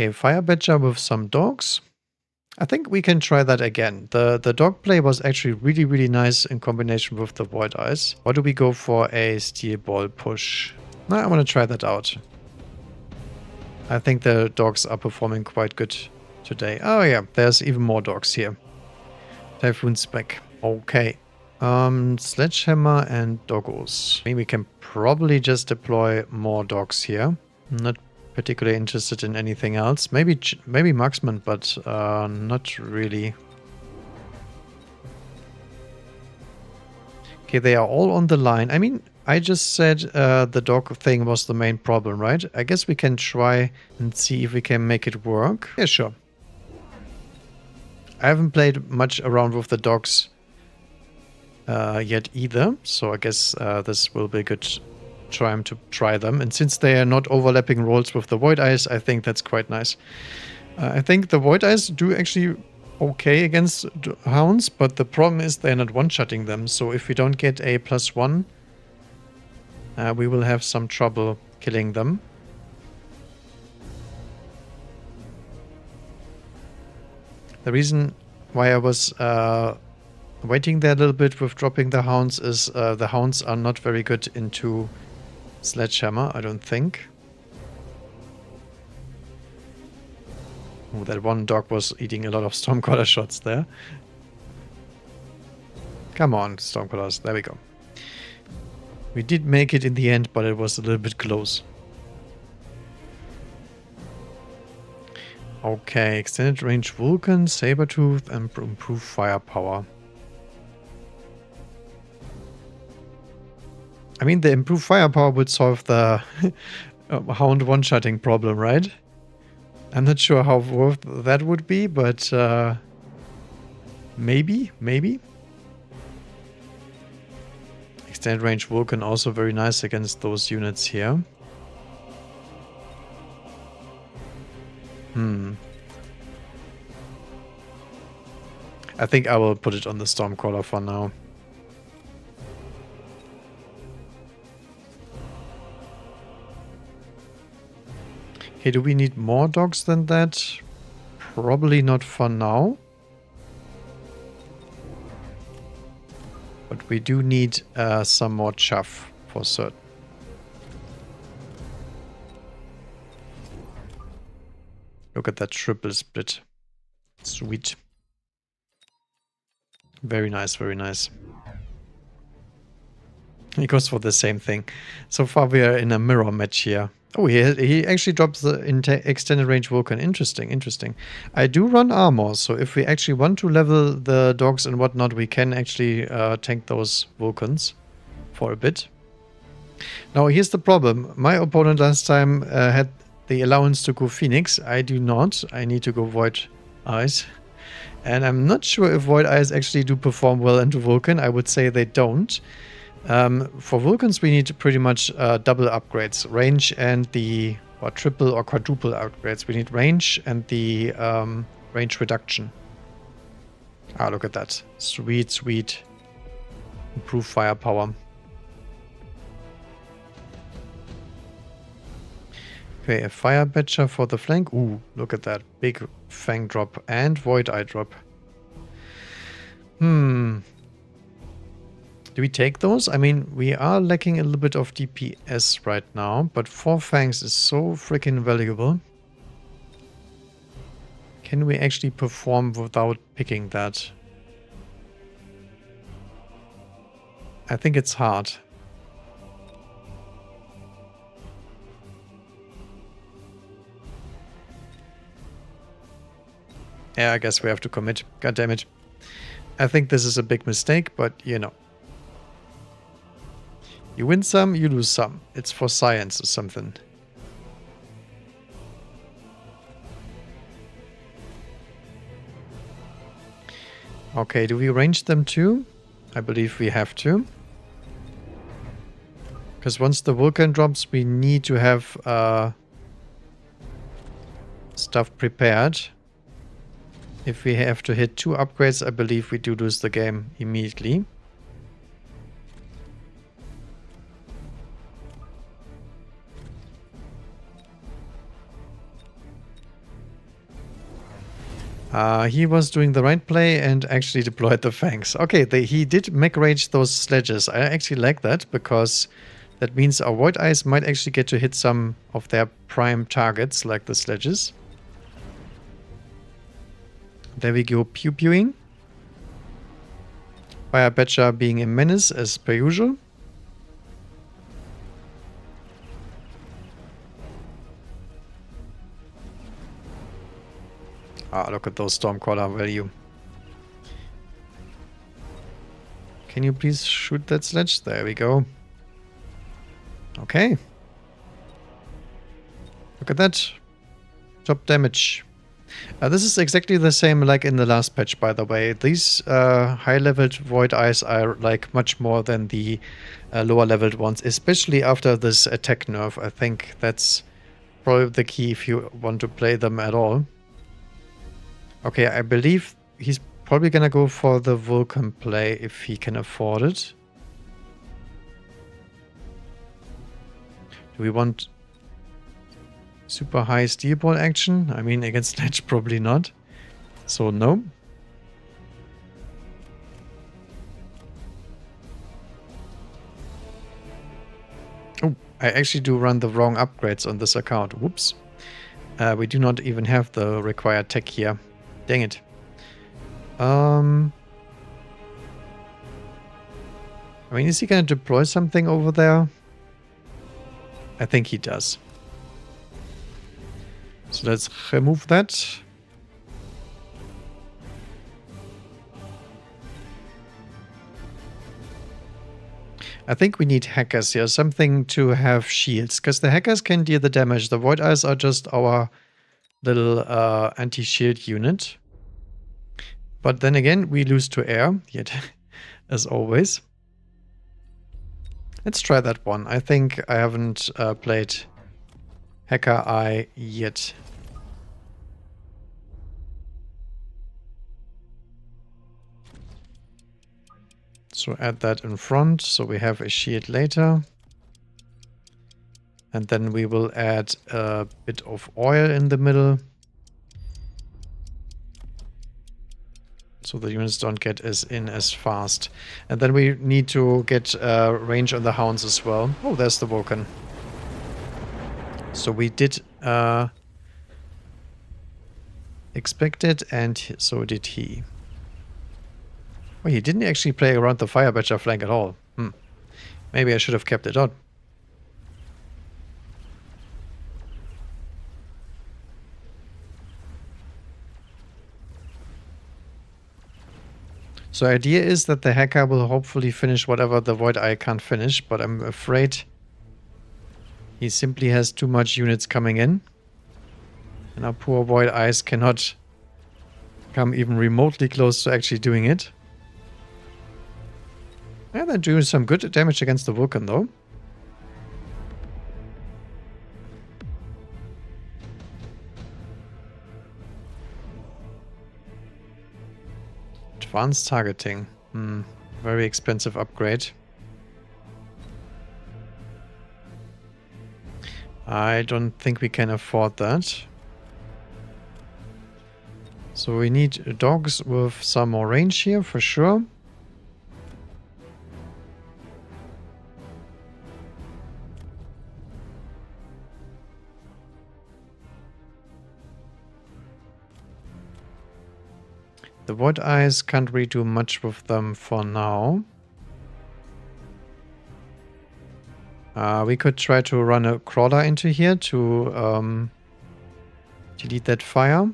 Okay, fire badger with some dogs. I think we can try that again. The dog play was actually really, really nice in combination with the void eyes. Or do we go for a steel ball push? No, I want to try that out. I think the dogs are performing quite good today. Oh yeah, there's even more dogs here. Typhoon spec. Okay. Sledgehammer and doggos. I mean, we can probably just deploy more dogs here. Not particularly interested in anything else. Maybe marksman, but not really. Okay, they are all on the line. I mean, I just said the dog thing was the main problem, right? I guess we can try and see if we can make it work. Yeah, sure. I haven't played much around with the dogs yet either, so I guess this will be a good time to try them. And since they are not overlapping roles with the void eyes, I think that's quite nice. I think the void eyes do actually okay against hounds, but the problem is they're not one-shotting them. So if we don't get a +1, we will have some trouble killing them. The reason why I was waiting there a little bit with dropping the hounds is the hounds are not very good into sledgehammer, I don't think. Oh, that one dog was eating a lot of Stormcaller shots there. Come on, Stormcallers. There we go. We did make it in the end, but it was a little bit close. Okay, extended range Vulkan, Sabertooth, and improve firepower. I mean, the improved firepower would solve the hound one-shotting problem, right? I'm not sure how worth that would be, but maybe. Extended range Vulkan also very nice against those units here. I think I will put it on the Stormcaller for now. Okay, do we need more dogs than that? Probably not for now. But we do need some more chaff for certain. Look at that triple split. Sweet. Very nice, very nice. He goes for the same thing. So far we are in a mirror match here. Oh, he actually drops the extended range Vulkan. Interesting. I do run armor, so if we actually want to level the dogs and whatnot, we can actually tank those Vulkans for a bit. Now, here's the problem. My opponent last time had the allowance to go Phoenix. I do not. I need to go Void Eyes. And I'm not sure if Void Eyes actually do perform well into Vulkan. I would say they don't. For Vulkans, we need pretty much double upgrades. Range and the triple or quadruple upgrades. We need range and the range reduction. Ah, look at that. Sweet. Improve firepower. Okay, a fire badger for the flank. Ooh, look at that. Big fang drop and void eye drop. Do we take those? I mean, we are lacking a little bit of DPS right now, but 4 fangs is so freaking valuable. Can we actually perform without picking that? I think it's hard. Yeah, I guess we have to commit. God damn it. I think this is a big mistake, but you know. You win some, you lose some. It's for science or something. Okay, do we range them too? I believe we have to. Because once the Vulkan drops, we need to have stuff prepared. If we have to hit 2 upgrades, I believe we do lose the game immediately. He was doing the right play and actually deployed the fangs. Okay, he did mech rage those sledges. I actually like that because that means our Void Eyes might actually get to hit some of their prime targets, like the sledges. There we go, pew-pewing. Fire Badger being a menace as per usual. Ah, look at those Stormcaller value. Can you please shoot that sledge? There we go. Okay. Look at that. Top damage. This is exactly the same like in the last patch, by the way. These high-leveled Void Eyes are like much more than the lower-leveled ones, especially after this attack nerf. I think that's probably the key if you want to play them at all. Okay, I believe he's probably gonna go for the Vulkan play if he can afford it. Do we want super high steel ball action? I mean, against Ledge, probably not. So, no. Oh, I actually do run the wrong upgrades on this account. Whoops. We do not even have the required tech here. Dang it. I mean, is he gonna deploy something over there? I think he does. So let's remove that. I think we need hackers here, something to have shields, because the hackers can deal the damage. The Void Eyes are just our little anti-shield unit. But then again, we lose to air, yet, as always. Let's try that one. I think I haven't played Hacker Eye yet. So add that in front, so we have a shield later. And then we will add a bit of oil in the middle. So the units don't get in as fast. And then we need to get range on the hounds as well. Oh, there's the Vulkan. So we did expect it, and so did he. Oh, he didn't actually play around the Fire Badger flank at all. Maybe I should have kept it on. So the idea is that the hacker will hopefully finish whatever the Void Eye can't finish, but I'm afraid he simply has too much units coming in. And our poor Void Eyes cannot come even remotely close to actually doing it. Yeah, they're doing some good damage against the Vulkan though. Advanced targeting. Very expensive upgrade. I don't think we can afford that. So we need dogs with some more range here for sure. The Void Eyes can't really do much with them for now. We could try to run a crawler into here to delete that fire.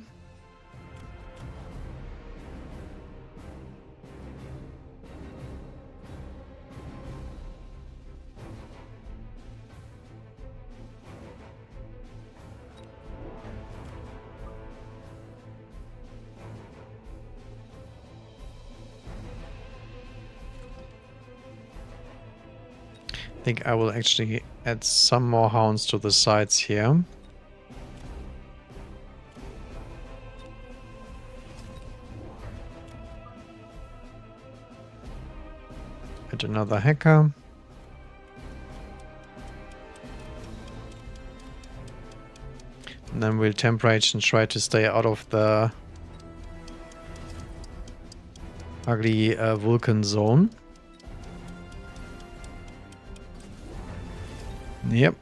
I think I will actually add some more hounds to the sides here. Add another hacker. And then we'll temperate and try to stay out of the ugly Vulkan zone. Yep.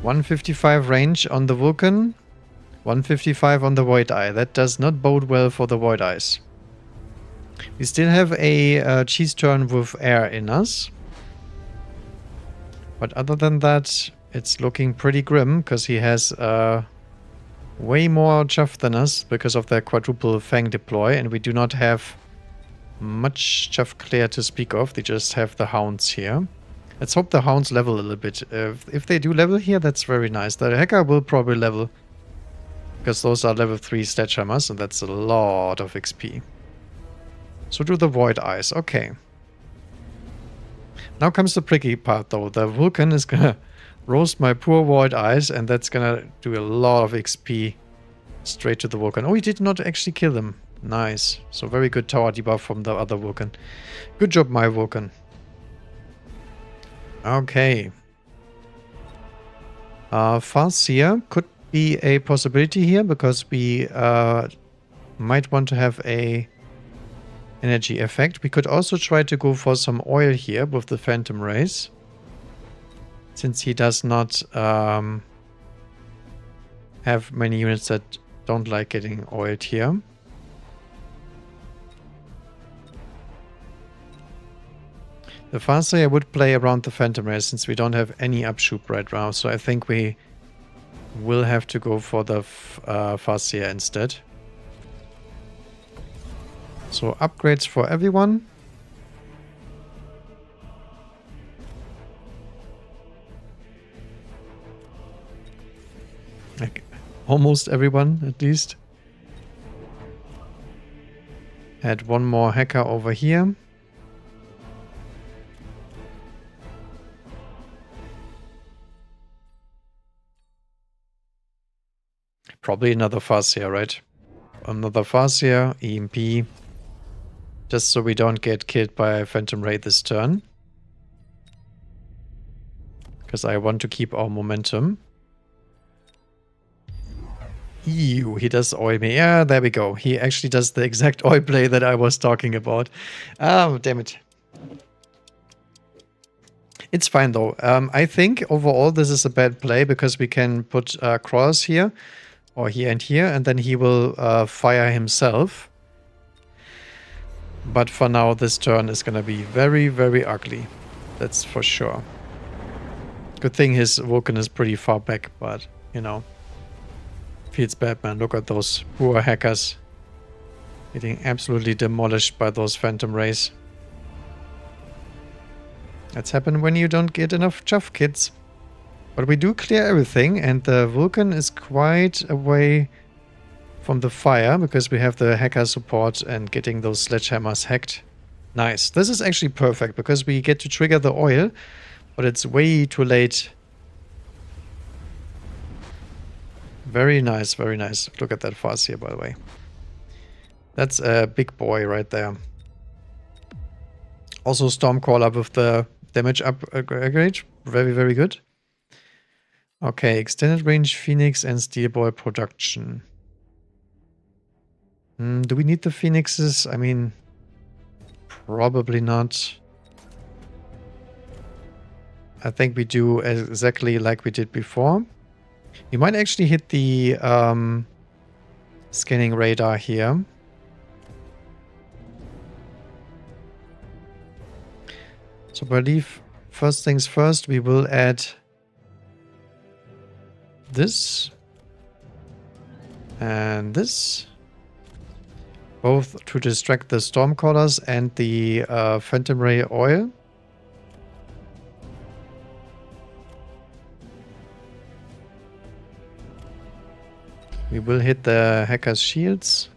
155 range on the Vulkan. 155 on the Void Eye. That does not bode well for the Void Eyes. We still have a cheese turn with air in us. But other than that, it's looking pretty grim, because he has way more chuff than us because of their quadruple fang deploy, and we do not have much chuff clear to speak of. They just have the hounds here. Let's hope the hounds level a little bit. If they do level here, that's very nice. The hacker will probably level, because those are level 3 sledgehammers, and that's a lot of XP. So do the Void Eyes. Okay. Now comes the tricky part, though. The Vulkan is gonna roast my poor Void Eyes, and that's gonna do a lot of XP straight to the Vulkan. Oh, he did not actually kill them. Nice. So very good tower debuff from the other Vulkan. Good job, my Vulkan. Okay. Farseer could be a possibility here, because we might want to have a energy effect. We could also try to go for some oil here with the Phantomrays, since he does not have many units that don't like getting oiled here. The Farseer would play around the Phantomrays, since we don't have any upshoot right now, so I think we will have to go for the Farseer instead. So upgrades for everyone. Like almost everyone, at least. Add one more hacker over here. Probably another Farseer, right? Another Farseer, EMP. Just so we don't get killed by Phantom Ray this turn. Because I want to keep our momentum. Ew, he does oil me. Yeah, there we go. He actually does the exact oil play that I was talking about. Oh, damn it. It's fine though. I think overall this is a bad play, because we can put crawlers here, or here and here, and then he will fire himself. But for now, this turn is going to be very, very ugly. That's for sure. Good thing his Vulkan is pretty far back, but, you know. Feels bad, man. Look at those poor hackers. Getting absolutely demolished by those Phantom Rays. That's happened when you don't get enough chuff, kids. But we do clear everything, and the Vulkan is quite away from the fire, because we have the hacker support and getting those sledgehammers hacked. Nice. This is actually perfect, because we get to trigger the oil, but it's way too late. Very nice, very nice. Look at that Farseer, by the way. That's a big boy right there. Also Stormcaller with the damage upgrade. Very, very good. Okay, extended range Phoenix and Steel Ball production. Do we need the Phoenixes? I mean, probably not. I think we do exactly like we did before. We might actually hit the scanning radar here. So I believe first things first, we will add this and this. Both to distract the Stormcallers and the Phantom Ray oil. We will hit the Hacker's shields.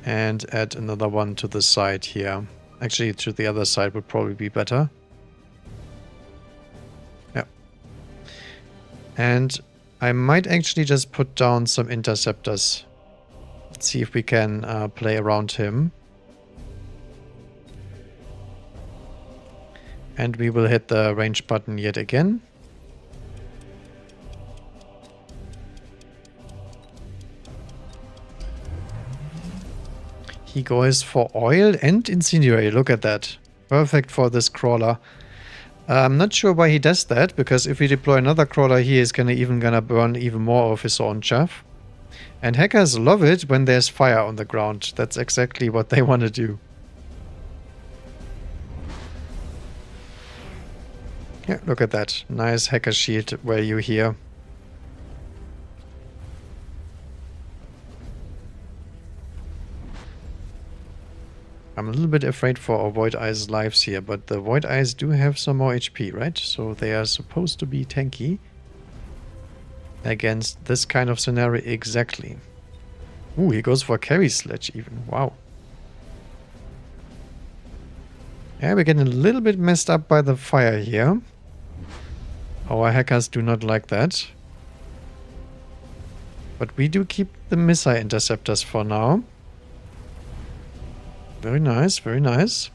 And add another one to the side here. Actually, to the other side would probably be better. And I might actually just put down some interceptors. Let's see if we can play around him. And we will hit the range button yet again. he goes for oil and incendiary. Look at that. Perfect for this crawler. I'm not sure why he does that, because if we deploy another crawler, he is gonna burn even more of his own chaff. And hackers love it when there's fire on the ground. That's exactly what they want to do. Yeah, look at that. Nice hacker shield where you here. I'm a little bit afraid for our Void Eyes lives here, but the Void Eyes do have some more HP, right? So they are supposed to be tanky against this kind of scenario exactly. Ooh, he goes for carry sledge even. Wow. Yeah, we're getting a little bit messed up by the fire here. Our hackers do not like that. But we do keep the missile interceptors for now. Very nice, very nice.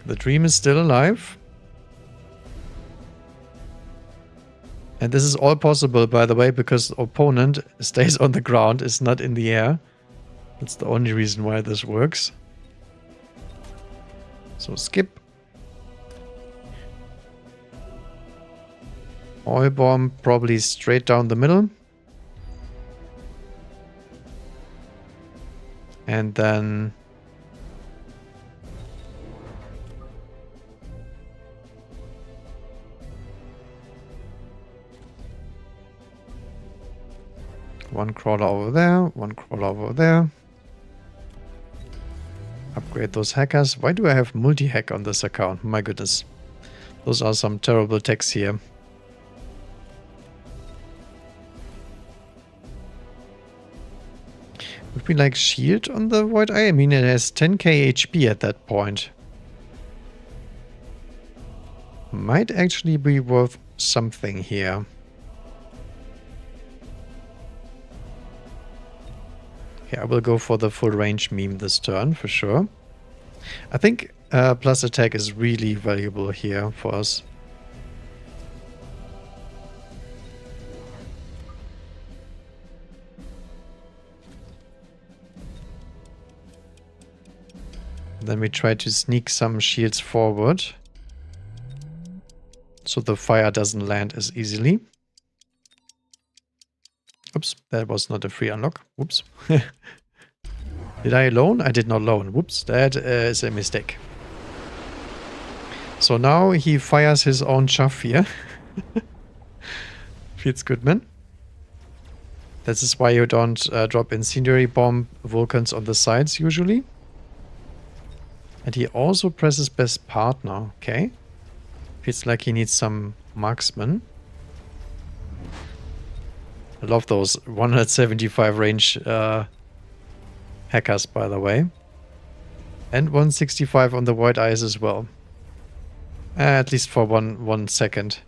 The dream is still alive. And this is all possible, by the way, because the opponent stays on the ground, is not in the air. That's the only reason why this works. So skip. Oil bomb probably straight down the middle. And then one crawler over there, one crawler over there. Upgrade those hackers. Why do I have multi-hack on this account? My goodness. Those are some terrible techs here. Would we like shield on the Void Eye? I mean, it has 10k HP at that point. Might actually be worth something here. Okay, I will go for the full range meme this turn for sure. I think plus attack is really valuable here for us. Then we try to sneak some shields forward, so the fire doesn't land as easily. Oops, that was not a free unlock. Whoops. Did I loan? I did not loan. Whoops, that is a mistake. So now he fires his own chaff here. Feels good, man. This is why you don't drop incendiary bomb Vulkans on the sides usually. And he also presses best partner, okay. Feels like he needs some marksman. I love those 175 range hackers, by the way. And 165 on the Void Eyes as well. At least for one second.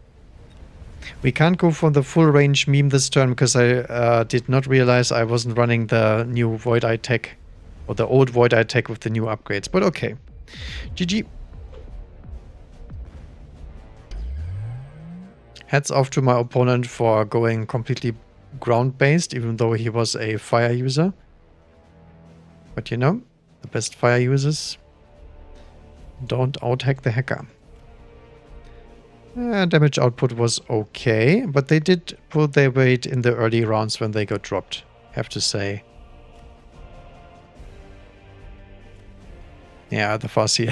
We can't go for the full range meme this turn because I did not realize I wasn't running the new Void Eye tech. Or the old Void Eye tech with the new upgrades. But okay. GG. Hats off to my opponent for going completely ground-based, even though he was a fire user. But you know, the best fire users don't out-hack the hacker. Damage output was okay, but they did pull their weight in the early rounds when they got dropped, have to say. Yeah, the Farseer.